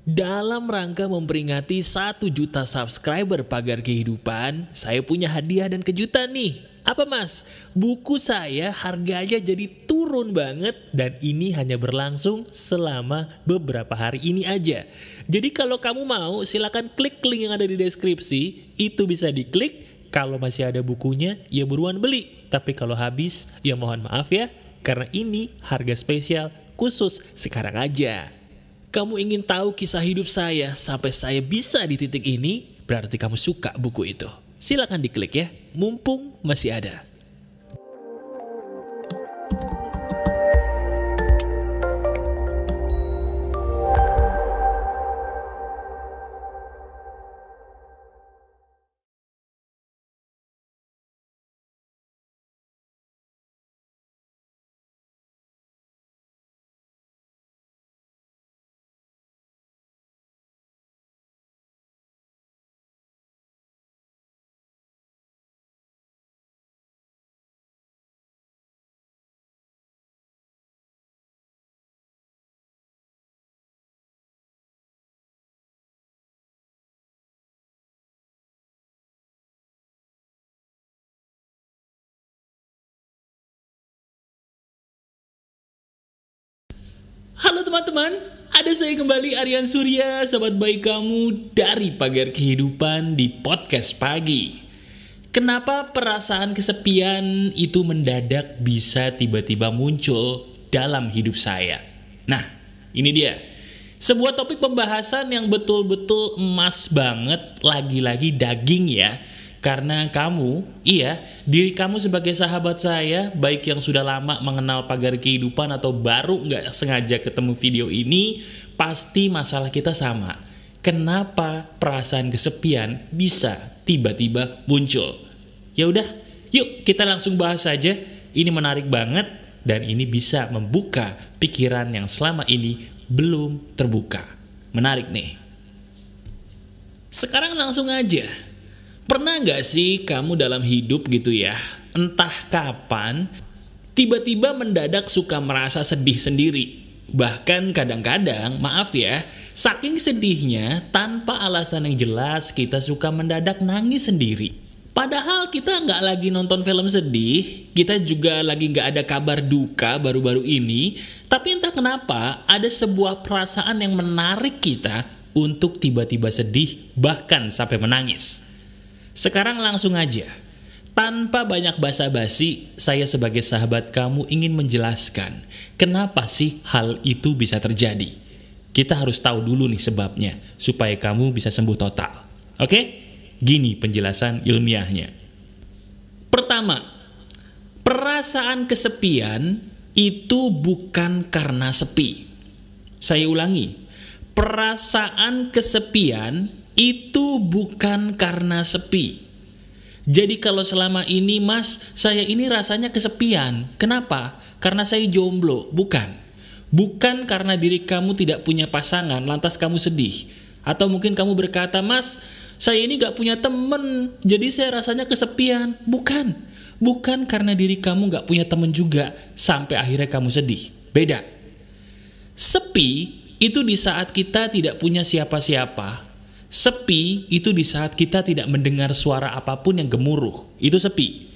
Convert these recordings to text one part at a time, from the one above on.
Dalam rangka memperingati 1 juta subscriber Pagar Kehidupan, saya punya hadiah dan kejutan nih. Apa mas? Buku saya harganya jadi turun banget dan ini hanya berlangsung selama beberapa hari ini aja. Jadi kalau kamu mau silakan klik link yang ada di deskripsi, itu bisa diklik. Kalau masih ada bukunya ya buruan beli. Tapi kalau habis ya mohon maaf ya, karena ini harga spesial khusus sekarang aja. Kamu ingin tahu kisah hidup saya sampai saya bisa di titik ini? Berarti kamu suka buku itu. Silakan diklik ya, mumpung masih ada. Halo teman-teman, ada saya kembali Aryan Surya, sahabat baik kamu dari Pagar Kehidupan di podcast pagi. Kenapa perasaan kesepian itu mendadak bisa tiba-tiba muncul dalam hidup saya? Nah, ini dia. Sebuah topik pembahasan yang betul-betul emas banget, lagi-lagi daging ya. Karena kamu, diri kamu sebagai sahabat saya, baik yang sudah lama mengenal Pagar Kehidupan atau baru nggak sengaja ketemu video ini, pasti masalah kita sama. Kenapa perasaan kesepian bisa tiba-tiba muncul? Ya udah, yuk kita langsung bahas saja. Ini menarik banget dan ini bisa membuka pikiran yang selama ini belum terbuka. Menarik nih. Sekarang langsung aja. Pernah gak sih kamu dalam hidup gitu ya, entah kapan, tiba-tiba mendadak suka merasa sedih sendiri. Bahkan kadang-kadang, maaf ya, saking sedihnya tanpa alasan yang jelas kita suka mendadak nangis sendiri. Padahal kita gak lagi nonton film sedih, kita juga lagi gak ada kabar duka baru-baru ini, tapi entah kenapa ada sebuah perasaan yang menarik kita untuk tiba-tiba sedih bahkan sampai menangis. Sekarang langsung aja, tanpa banyak basa-basi, saya sebagai sahabat kamu ingin menjelaskan kenapa sih hal itu bisa terjadi. Kita harus tahu dulu nih sebabnya, supaya kamu bisa sembuh total. Oke? Gini penjelasan ilmiahnya. Pertama, perasaan kesepian itu bukan karena sepi. Saya ulangi, perasaan kesepian itu bukan karena sepi. Jadi kalau selama ini mas, saya ini rasanya kesepian. Kenapa? Karena saya jomblo. Bukan. Bukan karena diri kamu tidak punya pasangan, lantas kamu sedih. Atau mungkin kamu berkata, mas, saya ini gak punya temen, jadi saya rasanya kesepian. Bukan. Bukan karena diri kamu gak punya temen juga, sampai akhirnya kamu sedih. Beda. Sepi itu di saat kita tidak punya siapa-siapa. Sepi itu di saat kita tidak mendengar suara apapun yang gemuruh. Itu sepi.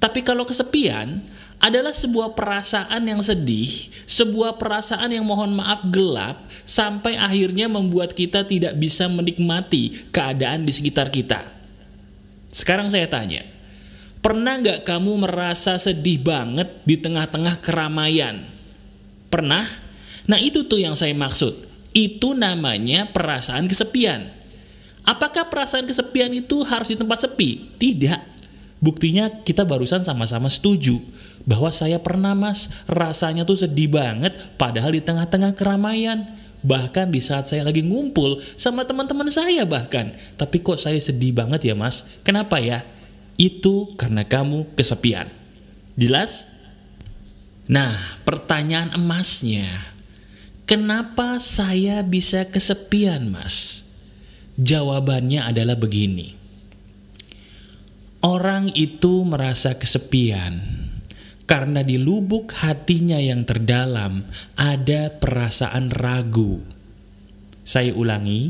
Tapi kalau kesepian adalah sebuah perasaan yang sedih, sebuah perasaan yang mohon maaf gelap, sampai akhirnya membuat kita tidak bisa menikmati keadaan di sekitar kita. Sekarang saya tanya, pernah gak kamu merasa sedih banget di tengah-tengah keramaian? Pernah? Nah itu tuh yang saya maksud. Itu namanya perasaan kesepian. Apakah perasaan kesepian itu harus di tempat sepi? Tidak. Buktinya kita barusan sama-sama setuju bahwa saya pernah mas, rasanya tuh sedih banget padahal di tengah-tengah keramaian. Bahkan di saat saya lagi ngumpul sama teman-teman saya bahkan. Tapi kok saya sedih banget ya mas? Kenapa ya? Itu karena kamu kesepian. Jelas? Nah, pertanyaan emasnya, kenapa saya bisa kesepian mas? Jawabannya adalah begini. Orang itu merasa kesepian karena di lubuk hatinya yang terdalam ada perasaan ragu. Saya ulangi,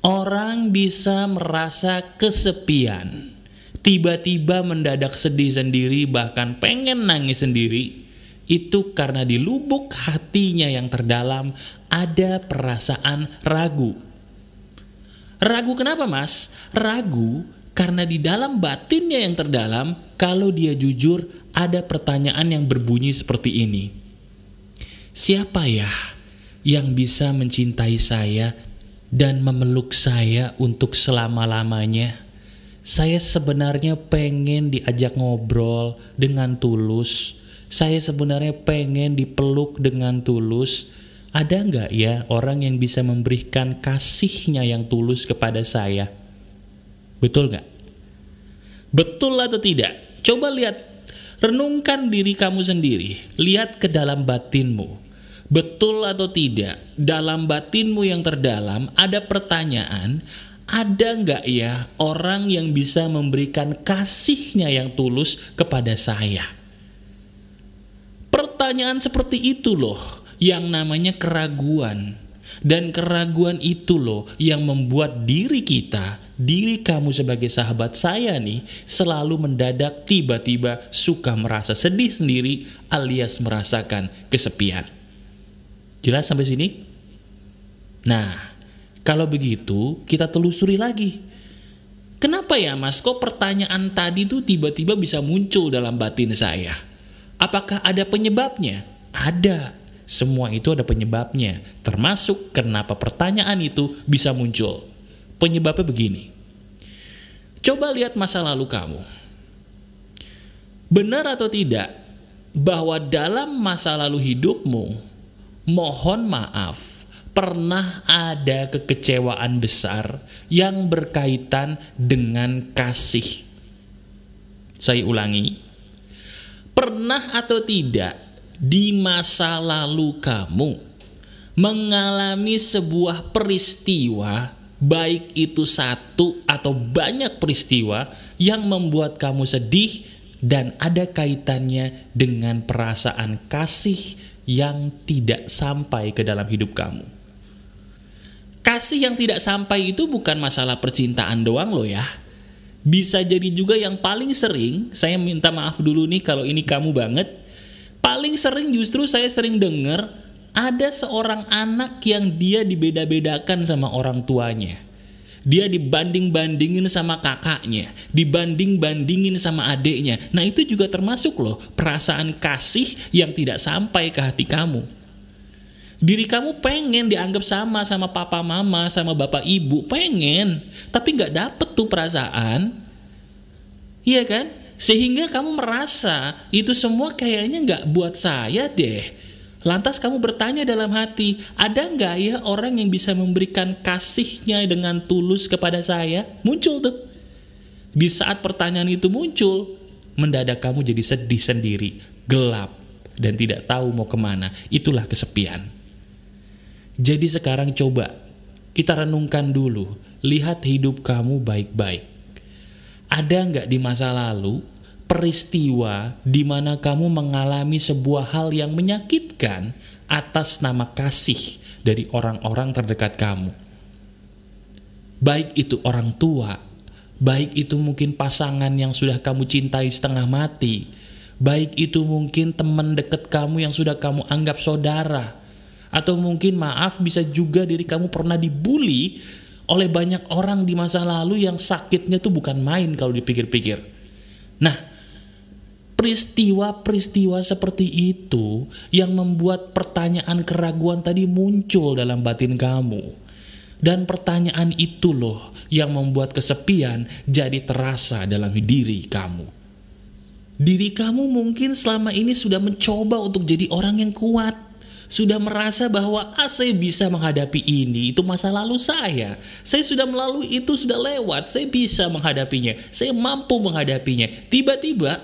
orang bisa merasa kesepian, tiba-tiba mendadak sedih sendiri, bahkan pengen nangis sendiri. Itu karena di lubuk hatinya yang terdalam ada perasaan ragu. Ragu kenapa, Mas? Ragu karena di dalam batinnya yang terdalam, kalau dia jujur, ada pertanyaan yang berbunyi seperti ini. Siapa ya yang bisa mencintai saya dan memeluk saya untuk selama-lamanya? Saya sebenarnya pengen diajak ngobrol dengan tulus. Saya sebenarnya pengen dipeluk dengan tulus. Ada nggak ya orang yang bisa memberikan kasihnya yang tulus kepada saya? Betul nggak? Betul atau tidak? Coba lihat, renungkan diri kamu sendiri. Lihat ke dalam batinmu. Betul atau tidak? Dalam batinmu yang terdalam ada pertanyaan, ada nggak ya orang yang bisa memberikan kasihnya yang tulus kepada saya? Pertanyaan seperti itu loh yang namanya keraguan. Dan keraguan itu loh yang membuat diri kita, diri kamu sebagai sahabat saya nih, selalu mendadak tiba-tiba suka merasa sedih sendiri alias merasakan kesepian. Jelas sampai sini? Nah, kalau begitu kita telusuri lagi. Kenapa ya Mas, kok pertanyaan tadi tuh tiba-tiba bisa muncul dalam batin saya? Apakah ada penyebabnya? Ada. Semua itu ada penyebabnya. Termasuk kenapa pertanyaan itu bisa muncul. Penyebabnya begini. Coba lihat masa lalu kamu. Benar atau tidak bahwa dalam masa lalu hidupmu, mohon maaf, pernah ada kekecewaan besar yang berkaitan dengan kasih. Saya ulangi. Pernah atau tidak di masa lalu kamu mengalami sebuah peristiwa, baik itu satu atau banyak peristiwa yang membuat kamu sedih dan ada kaitannya dengan perasaan kasih yang tidak sampai ke dalam hidup kamu? Kasih yang tidak sampai itu bukan masalah percintaan doang loh ya. Bisa jadi juga yang paling sering, saya minta maaf dulu nih kalau ini kamu banget, paling sering justru saya sering dengar ada seorang anak yang dia dibeda-bedakan sama orang tuanya. Dia dibanding-bandingin sama kakaknya, dibanding-bandingin sama adiknya. Nah itu juga termasuk loh perasaan kasih yang tidak sampai ke hati kamu. Diri kamu pengen dianggap sama papa mama, sama bapak ibu, pengen. Tapi gak dapet tuh perasaan. Iya kan? Sehingga kamu merasa itu semua kayaknya gak buat saya deh. Lantas kamu bertanya dalam hati, ada gak ya orang yang bisa memberikan kasihnya dengan tulus kepada saya? Muncul tuh. Di saat pertanyaan itu muncul, mendadak kamu jadi sedih sendiri, gelap, dan tidak tahu mau kemana. Itulah kesepian. Jadi sekarang coba kita renungkan dulu, lihat hidup kamu baik-baik. Ada nggak di masa lalu peristiwa di mana kamu mengalami sebuah hal yang menyakitkan atas nama kasih dari orang-orang terdekat kamu? Baik itu orang tua, baik itu mungkin pasangan yang sudah kamu cintai setengah mati, baik itu mungkin teman dekat kamu yang sudah kamu anggap saudara. Atau mungkin maaf bisa juga diri kamu pernah dibully oleh banyak orang di masa lalu yang sakitnya tuh bukan main kalau dipikir-pikir. Nah, peristiwa-peristiwa seperti itu yang membuat pertanyaan keraguan tadi muncul dalam batin kamu. Dan pertanyaan itu loh yang membuat kesepian jadi terasa dalam diri kamu. Diri kamu mungkin selama ini sudah mencoba untuk jadi orang yang kuat. Sudah merasa bahwa saya bisa menghadapi ini, itu masa lalu saya. Saya sudah melalui itu, sudah lewat, saya bisa menghadapinya, saya mampu menghadapinya. Tiba-tiba,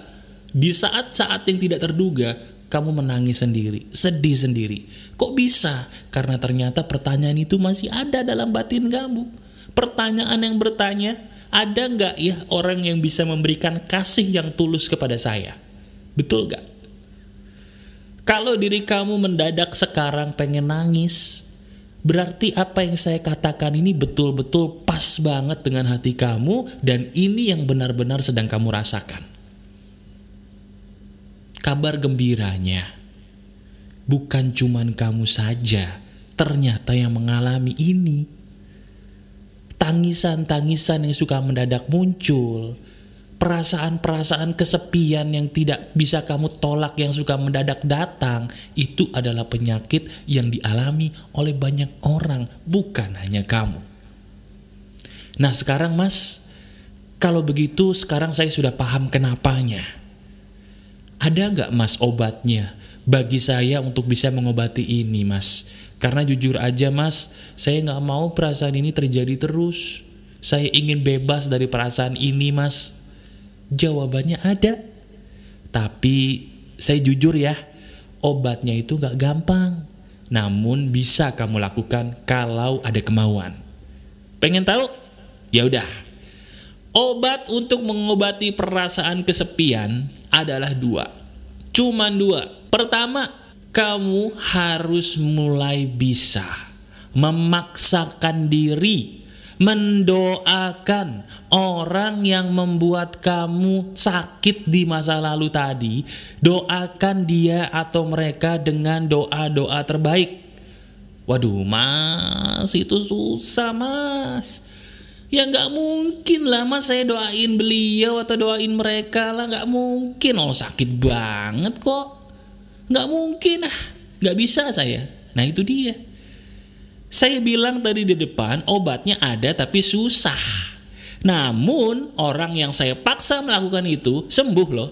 di saat-saat yang tidak terduga, kamu menangis sendiri, sedih sendiri. Kok bisa? Karena ternyata pertanyaan itu masih ada dalam batin kamu. Pertanyaan yang bertanya, ada nggak ya orang yang bisa memberikan kasih yang tulus kepada saya? Betul nggak? Kalau diri kamu mendadak sekarang pengen nangis, berarti apa yang saya katakan ini betul-betul pas banget dengan hati kamu dan ini yang benar-benar sedang kamu rasakan. Kabar gembiranya, bukan cuman kamu saja ternyata yang mengalami ini. Tangisan-tangisan yang suka mendadak muncul, perasaan-perasaan kesepian yang tidak bisa kamu tolak yang suka mendadak datang, itu adalah penyakit yang dialami oleh banyak orang, bukan hanya kamu. Nah sekarang Mas, kalau begitu sekarang saya sudah paham kenapanya. Ada nggak Mas obatnya bagi saya untuk bisa mengobati ini Mas? Karena jujur aja Mas, saya nggak mau perasaan ini terjadi terus. Saya ingin bebas dari perasaan ini Mas. Jawabannya ada. Tapi saya jujur ya, obatnya itu nggak gampang. Namun bisa kamu lakukan kalau ada kemauan. Pengen tahu? Ya udah. Obat untuk mengobati perasaan kesepian adalah 2. Cuman 2. Pertama, kamu harus mulai bisa memaksakan diri mendoakan orang yang membuat kamu sakit di masa lalu tadi. Doakan dia atau mereka dengan doa-doa terbaik. Waduh Mas, itu susah Mas. Ya gak mungkin lah Mas saya doain beliau atau doain mereka lah. Gak mungkin, sakit banget kok. Gak mungkin gak bisa saya. Nah itu dia. Saya bilang tadi di depan obatnya ada tapi susah. Namun orang yang saya paksa melakukan itu sembuh loh.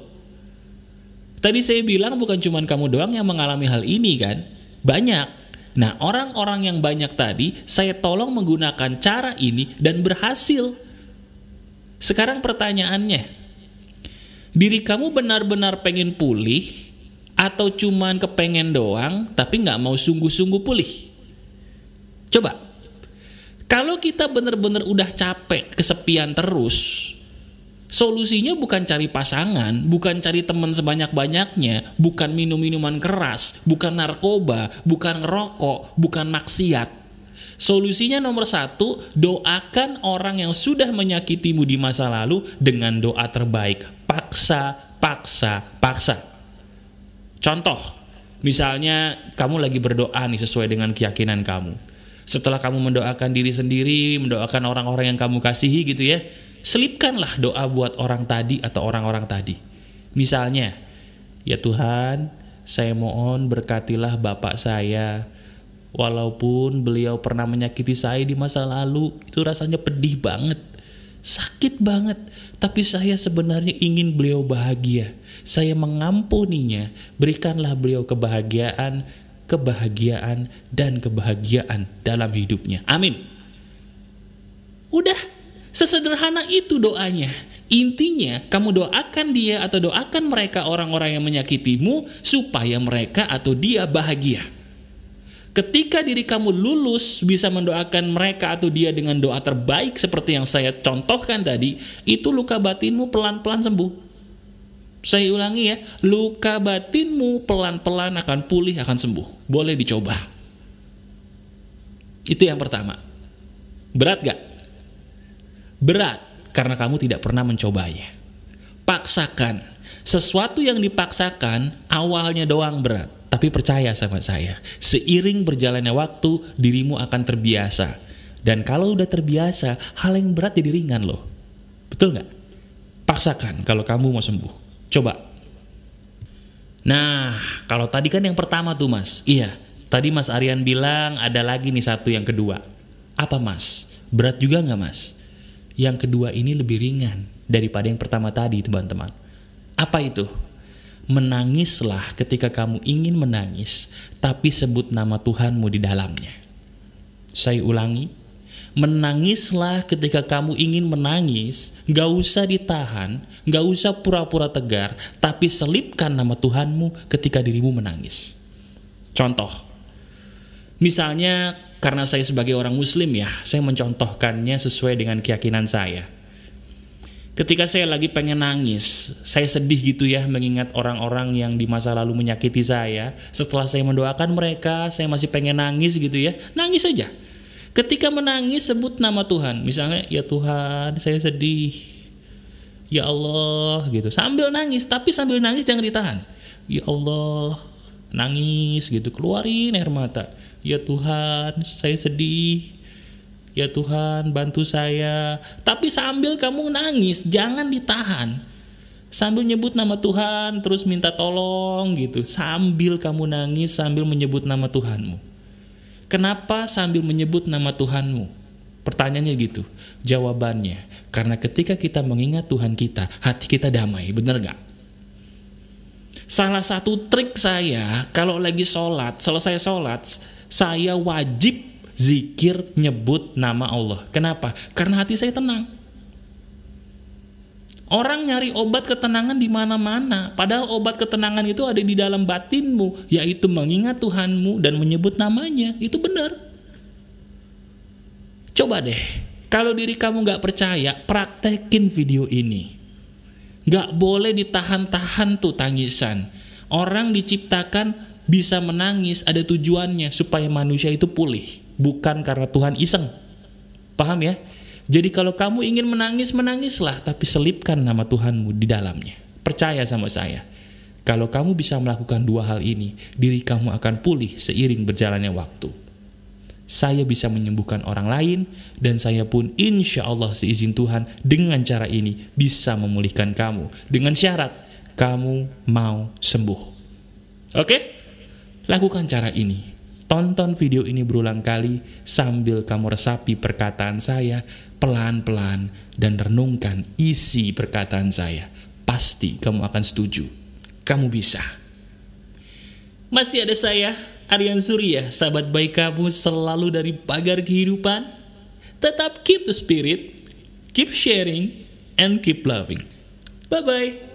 Tadi saya bilang bukan cuma kamu doang yang mengalami hal ini kan. Banyak. Nah orang-orang yang banyak tadi saya tolong menggunakan cara ini dan berhasil. Sekarang pertanyaannya, diri kamu benar-benar pengen pulih atau cuman kepengen doang tapi gak mau sungguh-sungguh pulih? Coba, kalau kita benar-benar udah capek kesepian terus, solusinya bukan cari pasangan, bukan cari teman sebanyak-banyaknya, bukan minum minuman keras, bukan narkoba, bukan ngerokok, bukan maksiat. Solusinya nomor 1, doakan orang yang sudah menyakitimu di masa lalu dengan doa terbaik. Paksa, paksa, paksa. Contoh, misalnya kamu lagi berdoa nih sesuai dengan keyakinan kamu. Setelah kamu mendoakan diri sendiri, mendoakan orang-orang yang kamu kasihi gitu ya, selipkanlah doa buat orang tadi atau orang-orang tadi. Misalnya, ya Tuhan, saya mohon berkatilah bapak saya. Walaupun beliau pernah menyakiti saya di masa lalu, itu rasanya pedih banget, sakit banget. Tapi saya sebenarnya ingin beliau bahagia. Saya mengampuninya, berikanlah beliau kebahagiaan, dan kebahagiaan dalam hidupnya. Amin. Udah, sesederhana itu doanya. Intinya, kamu doakan dia atau doakan mereka orang-orang yang menyakitimu supaya mereka atau dia bahagia. Ketika diri kamu lulus bisa mendoakan mereka atau dia dengan doa terbaik seperti yang saya contohkan tadi, itu luka batinmu pelan-pelan sembuh. Saya ulangi ya, luka batinmu pelan-pelan akan pulih, akan sembuh. Boleh dicoba. Itu yang pertama. Berat gak? Berat, karena kamu tidak pernah mencobanya. Paksakan. Sesuatu yang dipaksakan, awalnya doang berat. Tapi percaya sama saya, seiring berjalannya waktu, dirimu akan terbiasa. Dan kalau udah terbiasa, hal yang berat jadi ringan loh. Betul gak? Paksakan kalau kamu mau sembuh. Coba. Nah, kalau tadi kan yang pertama tuh Mas. Iya, tadi Mas Aryan bilang ada lagi nih satu yang kedua. Apa Mas? Berat juga gak Mas? Yang kedua ini lebih ringan daripada yang pertama tadi teman-teman. Apa itu? Menangislah ketika kamu ingin menangis, tapi sebut nama Tuhanmu di dalamnya. Saya ulangi. Menangislah ketika kamu ingin menangis, gak usah ditahan, gak usah pura-pura tegar, tapi selipkan nama Tuhanmu ketika dirimu menangis. Contoh, misalnya karena saya sebagai orang muslim ya, saya mencontohkannya sesuai dengan keyakinan saya. Ketika saya lagi pengen nangis, saya sedih gitu ya mengingat orang-orang yang di masa lalu menyakiti saya. Setelah saya mendoakan mereka, saya masih pengen nangis gitu ya. Nangis saja. Ketika menangis sebut nama Tuhan. Misalnya, ya Tuhan saya sedih. Ya Allah gitu. Sambil nangis, tapi sambil nangis jangan ditahan. Ya Allah, nangis gitu. Keluarin air mata. Ya Tuhan saya sedih. Ya Tuhan bantu saya. Tapi sambil kamu nangis, jangan ditahan. Sambil nyebut nama Tuhan, terus minta tolong gitu. Sambil kamu nangis, sambil menyebut nama Tuhanmu. Kenapa sambil menyebut nama Tuhanmu? Pertanyaannya gitu. Jawabannya, karena ketika kita mengingat Tuhan kita, hati kita damai. Bener gak? Salah satu trik saya, kalau lagi sholat, selesai sholat, saya wajib zikir nyebut nama Allah. Kenapa? Karena hati saya tenang. Orang nyari obat ketenangan di mana-mana, padahal obat ketenangan itu ada di dalam batinmu, yaitu mengingat Tuhanmu dan menyebut namanya. Itu benar. Coba deh, kalau diri kamu gak percaya, praktekin video ini. Gak boleh ditahan-tahan tuh tangisan. Orang diciptakan bisa menangis, ada tujuannya supaya manusia itu pulih. Bukan karena Tuhan iseng. Paham ya? Jadi kalau kamu ingin menangis, menangislah, tapi selipkan nama Tuhanmu di dalamnya. Percaya sama saya. Kalau kamu bisa melakukan dua hal ini, diri kamu akan pulih seiring berjalannya waktu. Saya bisa menyembuhkan orang lain, dan saya pun insya Allah seizin Tuhan dengan cara ini bisa memulihkan kamu. Dengan syarat, kamu mau sembuh. Oke? Lakukan cara ini. Tonton video ini berulang kali sambil kamu resapi perkataan saya pelan-pelan dan renungkan isi perkataan saya. Pasti kamu akan setuju. Kamu bisa. Masih ada saya, Aryan Surya, sahabat baik kamu selalu dari pagar kehidupan. Tetap keep the spirit, keep sharing, and keep loving. Bye-bye.